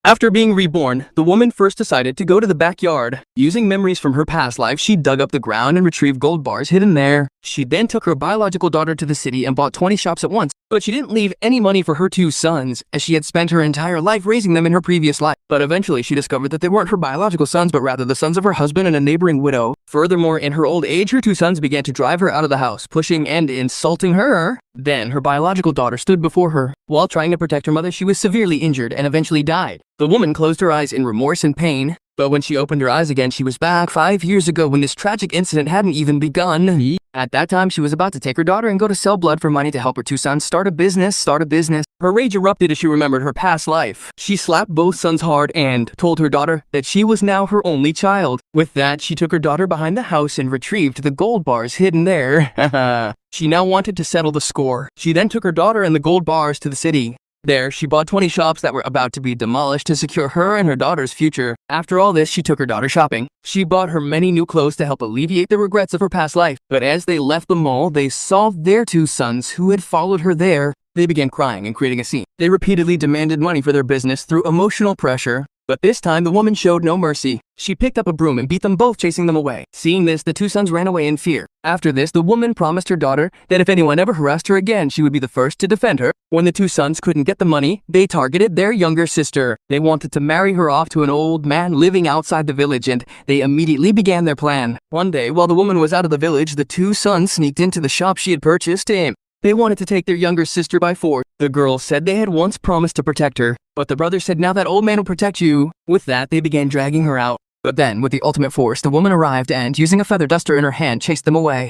After being reborn, the woman first decided to go to the backyard. Using memories from her past life, she dug up the ground and retrieved gold bars hidden there. She then took her biological daughter to the city and bought 20 shops at once. But she didn't leave any money for her two sons, as she had spent her entire life raising them in her previous life. But eventually she discovered that they weren't her biological sons, but rather the sons of her husband and a neighboring widow. Furthermore, in her old age, her two sons began to drive her out of the house, pushing and insulting her. Then her biological daughter stood before her. While trying to protect her mother, she was severely injured and eventually died. The woman closed her eyes in remorse and pain. But when she opened her eyes again, she was back 5 years ago when this tragic incident hadn't even begun. At that time, she was about to take her daughter and go to sell blood for money to help her two sons start a business. Her rage erupted as she remembered her past life. She slapped both sons hard and told her daughter that she was now her only child. With that, she took her daughter behind the house and retrieved the gold bars hidden there. She now wanted to settle the score. She then took her daughter and the gold bars to the city. There, she bought 20 shops that were about to be demolished to secure her and her daughter's future. After all this, she took her daughter shopping. She bought her many new clothes to help alleviate the regrets of her past life. But as they left the mall, they saw their two sons who had followed her there. They began crying and creating a scene. They repeatedly demanded money for their business through emotional pressure. But this time, the woman showed no mercy. She picked up a broom and beat them both, chasing them away. Seeing this, the two sons ran away in fear. After this, the woman promised her daughter that if anyone ever harassed her again, she would be the first to defend her. When the two sons couldn't get the money, they targeted their younger sister. They wanted to marry her off to an old man living outside the village, and they immediately began their plan. One day, while the woman was out of the village, the two sons sneaked into the shop she had purchased. They wanted to take their younger sister by force. The girl said they had once promised to protect her, but the brother said, "Now that old man will protect you." With that, they began dragging her out. But then, with the ultimate force, the woman arrived and, using a feather duster in her hand, chased them away.